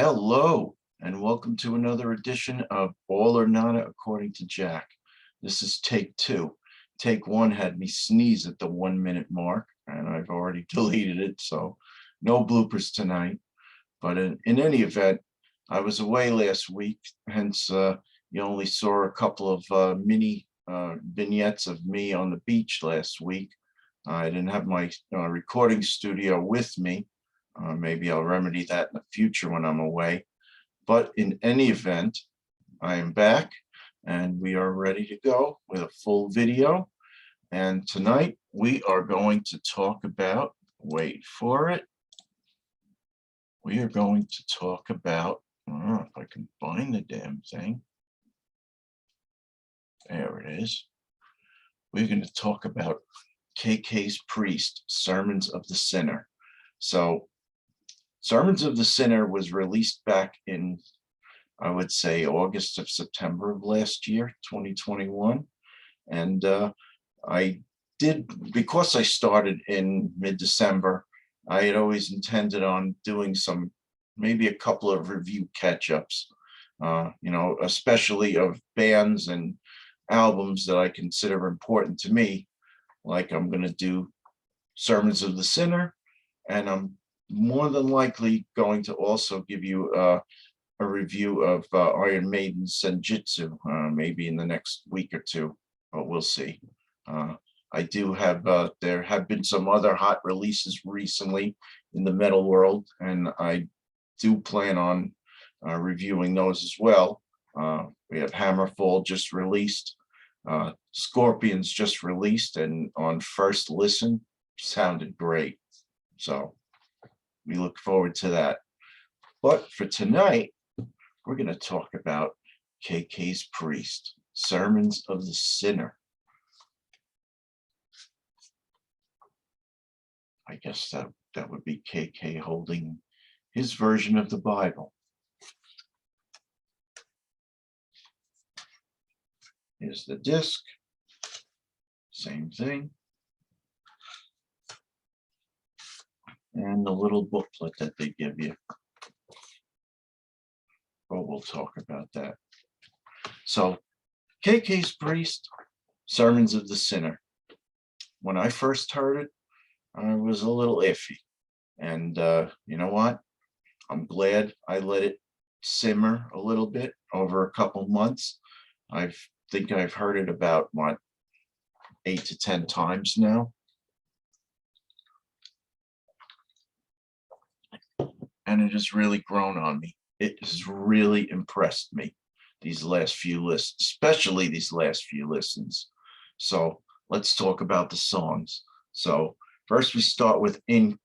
Hello, and welcome to another edition of All or Nada According to Jack. This is take two. Take one had me sneeze at the 1 minute mark, and I've already deleted it, so no bloopers tonight. But in any event, I was away last week, hence you only saw a couple of mini vignettes of me on the beach last week. I didn't have my recording studio with me. Maybe I'll remedy that in the future when I'm away. But in any event, I am back and we are ready to go with a full video. And tonight we are going to talk about, wait for it. We are going to talk about, I don't know if I can find the damn thing. There it is. We're going to talk about KK's Priest, Sermons of the Sinner. So Sermons of the Sinner was released back in, I would say, August of September of last year, 2021. And I did, because I started in mid-December, I had always intended on doing maybe a couple of review catch-ups, especially of bands and albums that I consider important to me. Like I'm going to do Sermons of the Sinner, and I'm more than likely going to also give you a review of Iron Maiden's Senjutsu, maybe in the next week or two, but we'll see. I do have, there have been some other hot releases recently in the metal world, and I do plan on reviewing those as well. We have Hammerfall just released, Scorpions just released, and on first listen, sounded great. So we look forward to that. But for tonight, we're going to talk about KK's Priest, Sermons of the Sinner. I guess that would be KK holding his version of the Bible. Here's the disc. Same thing. And the little booklet that they give you. But we'll talk about that. So, KK's Priest, Sermons of the Sinner. When I first heard it, I was a little iffy. And you know what? I'm glad I let it simmer a little bit over a couple months. I think I've heard it about, 8 to 10 times now. And it has really grown on me. It has really impressed me these last few listens, especially these last few listens. So let's talk about the songs. So first we start with is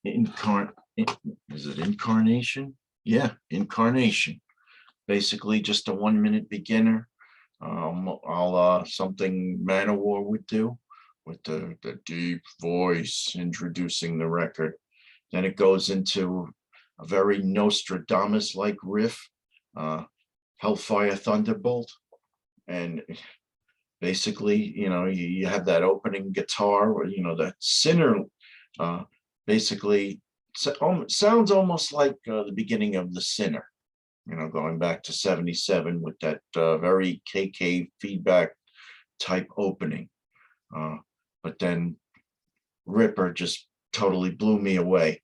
it Incarnation? Yeah, Incarnation. Basically just a 1-minute beginner. Something Manowar would do with the deep voice introducing the record. Then it goes into a very Nostradamus-like riff, Hellfire Thunderbolt. And basically, you have that opening guitar, where, that Sinner basically sounds almost like the beginning of the Sinner, going back to 77 with that very KK feedback type opening. But then Ripper just totally blew me away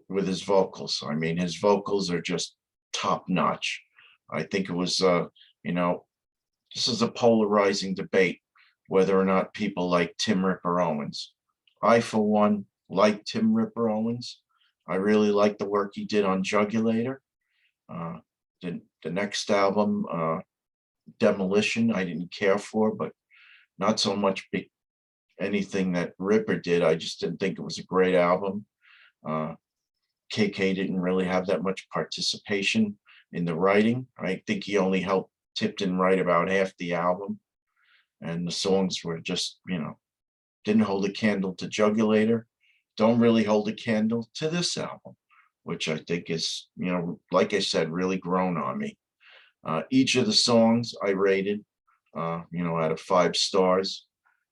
with his vocals. I mean, his vocals are just top notch. I think it was, this is a polarizing debate whether or not people like Tim Ripper Owens. I, for one, like Tim Ripper Owens. I really like the work he did on Jugulator. The next album, Demolition, I didn't care for, but not so much anything that Ripper did. I just didn't think it was a great album. KK didn't really have that much participation in the writing. I think he only helped Tipton write about half the album, and the songs were just, didn't hold a candle to Jugulator, don't really hold a candle to this album, which I think is, like I said, really grown on me. Each of the songs I rated, out of 5 stars.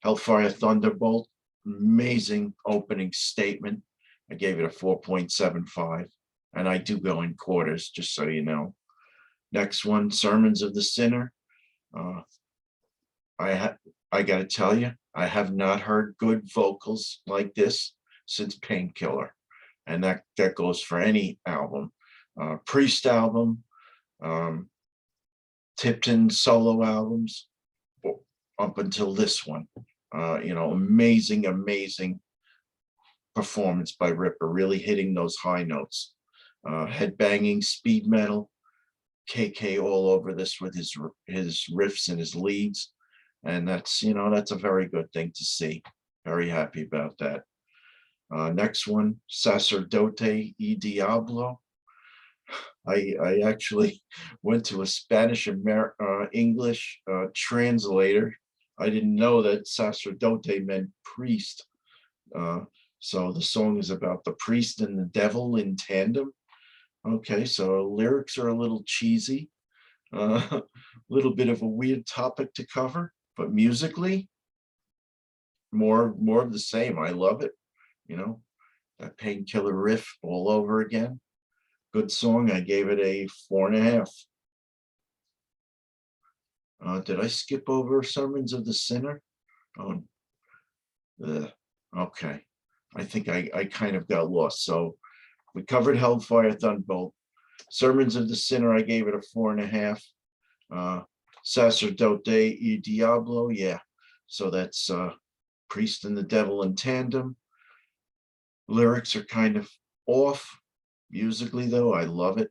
Hellfire Thunderbolt, amazing opening statement. I gave it a 4.75. and I do go in quarters, just so you know. Next one, Sermons of the Sinner. Uh, I got to tell you, I have not heard good vocals like this since Painkiller, and that goes for any album. Priest album, um, Tipton solo albums, up until this one. Amazing performance by Ripper, really hitting those high notes. Headbanging speed metal, KK all over this with his riffs and his leads, and that's a very good thing to see. Very happy about that. Next one, Sacerdote y Diablo. I actually went to a Spanish English translator. I didn't know that sacerdote meant priest. So the song is about the priest and the devil in tandem. Okay, so lyrics are a little cheesy, a little bit of a weird topic to cover, but musically, more of the same. I love it. That Painkiller riff all over again. Good song. I gave it a 4.5. Did I skip over Sermons of the Sinner? Oh, okay. I think I kind of got lost. So we covered Hellfire Thunderbolt. Sermons of the Sinner, I gave it a 4.5. Sacerdote y Diablo, yeah. So that's priest and the devil in tandem. Lyrics are kind of off. Musically, though, I love it.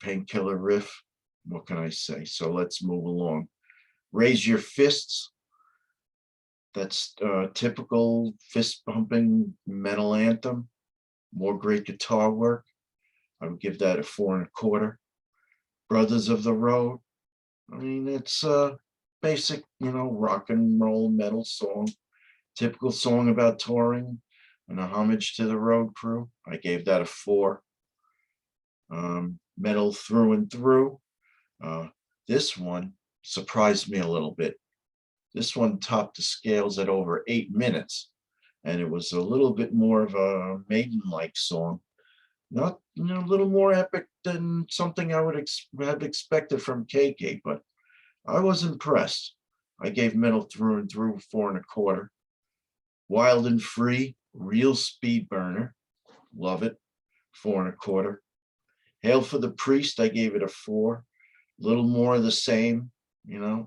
Painkiller riff. What can I say? So let's move along. Raise Your Fists. That's typical fist pumping metal anthem. More great guitar work. I would give that a 4.25. Brothers of the Road. I mean, it's a basic, rock and roll metal song. Typical song about touring and a homage to the road crew. I gave that a 4. Metal through and through. This one surprised me a little bit. This one topped the scales at over 8 minutes, and it was a little bit more of a Maiden-like song. Not a little more epic than something I would have expected from KK, but I was impressed. I gave Metal Through and Through 4.25. Wild and Free, real speed burner. Love it. 4.25. Hail for the Priest, I gave it a 4. Little more of the same, the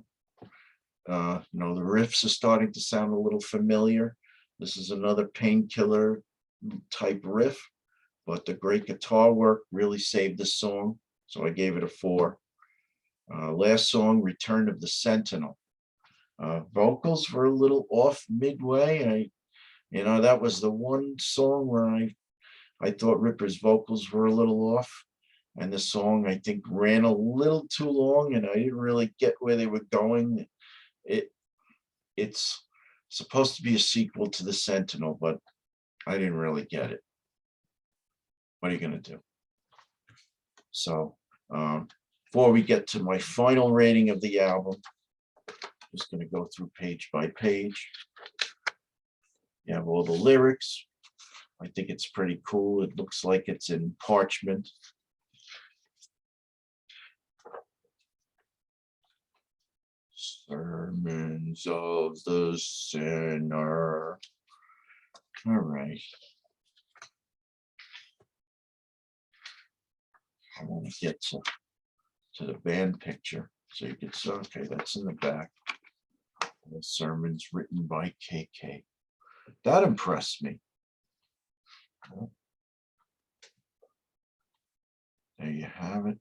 riffs are starting to sound a little familiar. This is another Painkiller type riff, but the great guitar work really saved the song, so I gave it a 4. Last song, Return of the Sentinel. Vocals were a little off midway. That was the one song where I thought Ripper's vocals were a little off. And the song, I think, ran a little too long, and I didn't really get where they were going. It's supposed to be a sequel to The Sentinel, but I didn't really get it. What are you going to do? So before we get to my final rating of the album, I'm just going to go through page by page. You have all the lyrics. I think it's pretty cool. It looks like it's in parchment. Sermons of the Sinner. All right. I want to get to the band picture so you can see. Okay, that's in the back. The sermons written by KK. That impressed me. There you have it.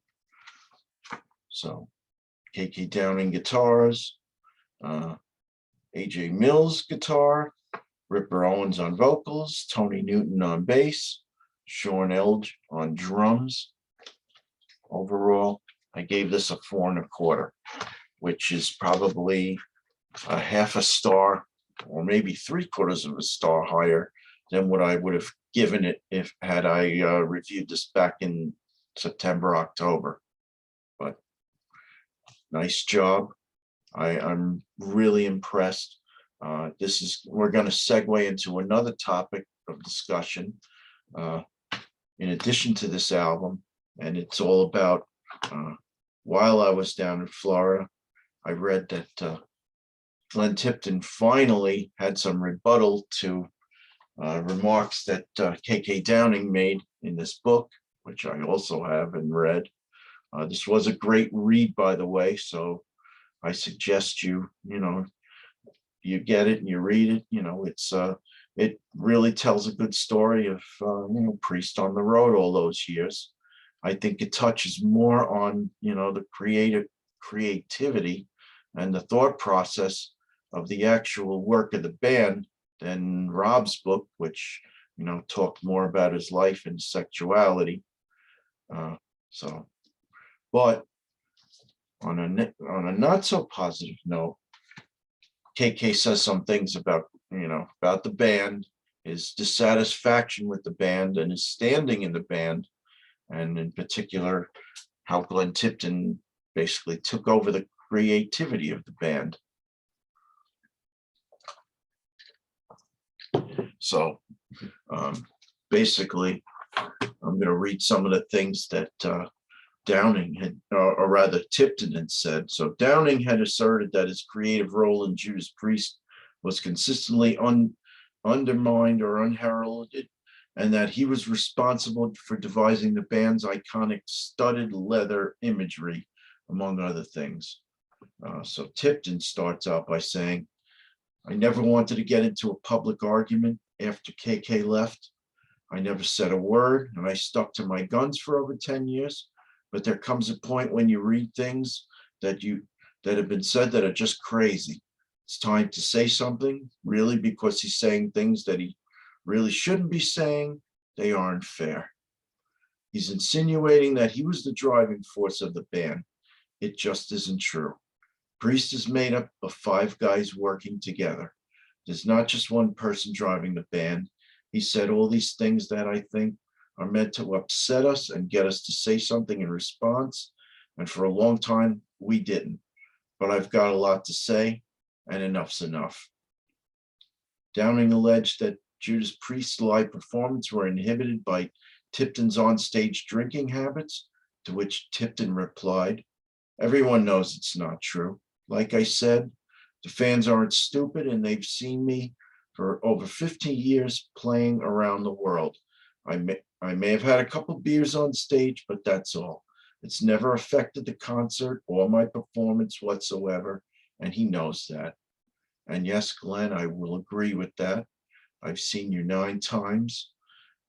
So KK Downing guitars, AJ Mills guitar, Ripper Owens on vocals, Tony Newton on bass, Sean Elge on drums. Overall, I gave this a 4.25, which is probably a 1/2 star or maybe 3/4 of a star higher than what I would have given it had I reviewed this back in September, October. But nice job. I'm really impressed. We're going to segue into another topic of discussion. in addition to this album, and it's all about, while I was down in Florida, I read that Glenn Tipton finally had some rebuttal to remarks that KK Downing made in this book, which I also have and read. This was a great read, by the way, so I suggest you get it and you read it. It really tells a good story of Priest on the road all those years. I think it touches more on the creativity and the thought process of the actual work of the band than Rob's book, which talked more about his life and sexuality. But on a not so positive note, KK says some things about the band, his dissatisfaction with the band and his standing in the band, and in particular how Glenn Tipton basically took over the creativity of the band. So basically, I'm going to read some of the things that Downing had, or rather Tipton had said. So Downing had asserted that his creative role in Judas Priest was consistently undermined or unheralded, and that he was responsible for devising the band's iconic studded leather imagery, among other things. So Tipton starts out by saying, "I never wanted to get into a public argument after KK left. I never said a word, and I stuck to my guns for over 10 years. But there comes a point when you read things that have been said that are just crazy. It's time to say something, really, because he's saying things that he really shouldn't be saying. They aren't fair. He's insinuating that he was the driving force of the band. It just isn't true. Priest is made up of 5 guys working together. There's not just one person driving the band. He said all these things that I think are meant to upset us and get us to say something in response. And for a long time, we didn't. But I've got a lot to say, and enough's enough." Downing alleged that Judas Priest's live performance were inhibited by Tipton's onstage drinking habits, to which Tipton replied, "Everyone knows it's not true. Like I said, the fans aren't stupid, and they've seen me for over 50 years playing around the world. I may have had a couple beers on stage, but that's all. It's never affected the concert or my performance whatsoever, and he knows that." And yes, Glenn, I will agree with that. I've seen you 9 times.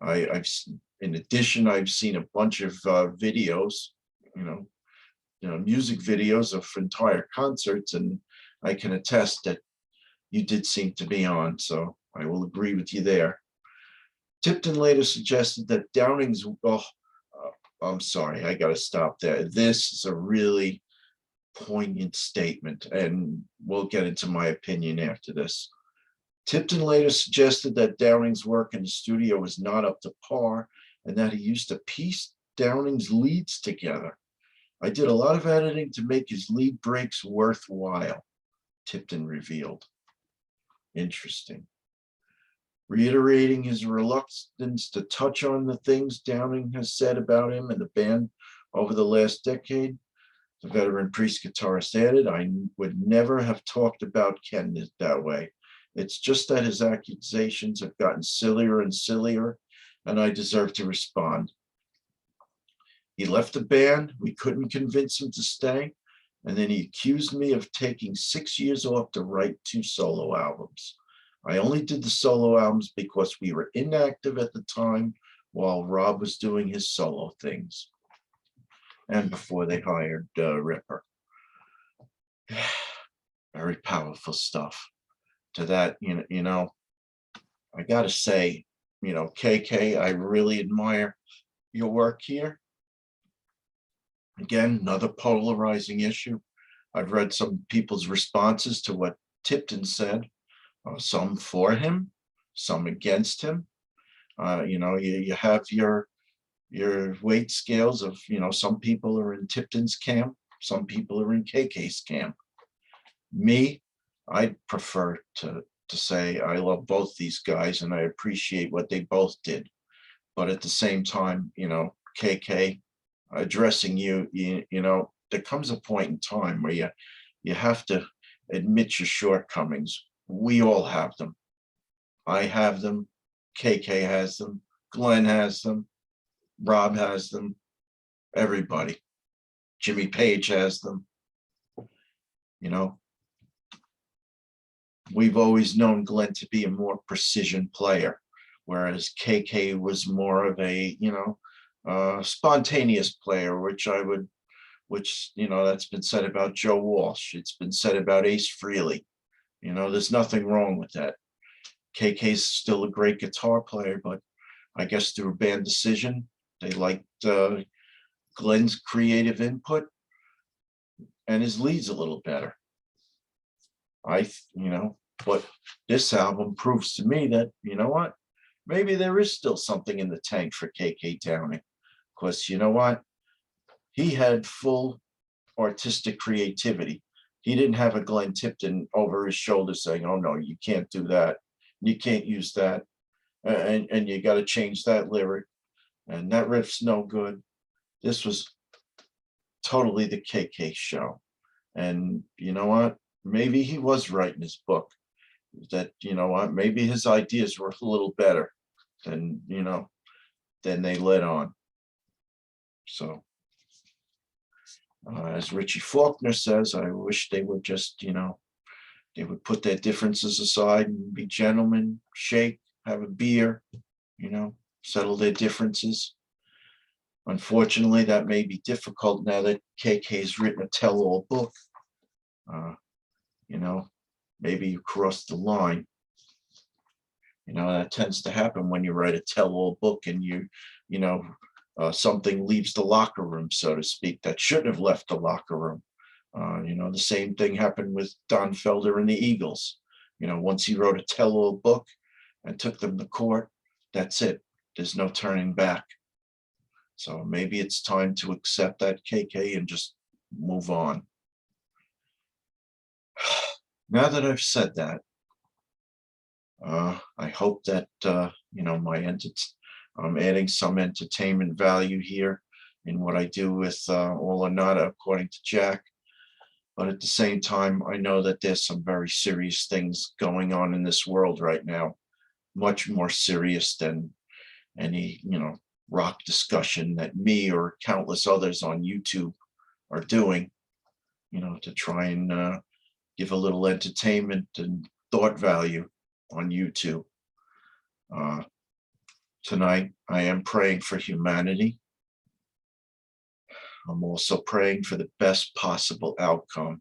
In addition, I've seen a bunch of videos, music videos of entire concerts, and I can attest that you did seem to be on. So I will agree with you there. Tipton later suggested that Downing's, I'm sorry, I got to stop there. This is a really poignant statement, and we'll get into my opinion after this. Tipton later suggested that Downing's work in the studio was not up to par, and that he used to piece Downing's leads together. "I did a lot of editing to make his lead breaks worthwhile," Tipton revealed. Interesting. Reiterating his reluctance to touch on the things Downing has said about him and the band over the last decade, the veteran Priest guitarist added, "I would never have talked about Ken that way. It's just that his accusations have gotten sillier and sillier, and I deserve to respond. He left the band, we couldn't convince him to stay, and then he accused me of taking 6 years off to write 2 solo albums. I only did the solo albums because we were inactive at the time while Rob was doing his solo things, and before they hired Ripper." Very powerful stuff. To that, I got to say, KK, I really admire your work here. Again, another polarizing issue. I've read some people's responses to what Tipton said. Some for him, some against him. You have your weight scales of, some people are in Tipton's camp, some people are in KK's camp. Me, I prefer to say I love both these guys and I appreciate what they both did. but at the same time, KK, addressing you, there comes a point in time where you have to admit your shortcomings. We all have them. I have them. KK has them. Glenn has them. Rob has them. Everybody. Jimmy Page has them. We've always known Glenn to be a more precision player, whereas KK was more of a, spontaneous player, which that's been said about Joe Walsh. It's been said about Ace Frehley. There's nothing wrong with that. KK's still a great guitar player, but I guess through a band decision, they liked Glenn's creative input and his leads a little better. But this album proves to me that, what? Maybe there is still something in the tank for KK Downing. Because you know what? He had full artistic creativity. He didn't have a Glenn Tipton over his shoulder saying, oh no, you can't do that. You can't use that. And you got to change that lyric. And that riff's no good. This was totally the KK show. And you know what? Maybe he was right in his book that, maybe his ideas were a little better than they let on. So as Richie Faulkner says, I wish they would just, they would put their differences aside and be gentlemen, shake, have a beer, settle their differences. Unfortunately, that may be difficult now that KK's written a tell-all book. Maybe you crossed the line. That tends to happen when you write a tell-all book and something leaves the locker room, so to speak, that shouldn't have left the locker room. The same thing happened with Don Felder and the Eagles. Once he wrote a tell-all book and took them to court, that's it. There's no turning back. So maybe it's time to accept that, KK, and just move on. Now that I've said that, I hope that, I'm adding some entertainment value here in what I do with All or Nada, according to Jack. But at the same time, I know that there's some very serious things going on in this world right now, much more serious than any, rock discussion that me or countless others on YouTube are doing, to try and give a little entertainment and thought value on YouTube. Tonight, I am praying for humanity. I'm also praying for the best possible outcome.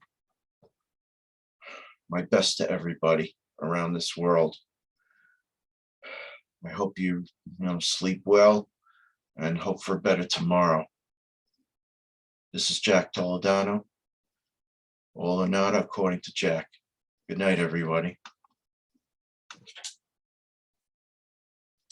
My best to everybody around this world. I hope you, sleep well and hope for a better tomorrow. This is Jack Toledano. All or Nada, according to Jack. Good night, everybody.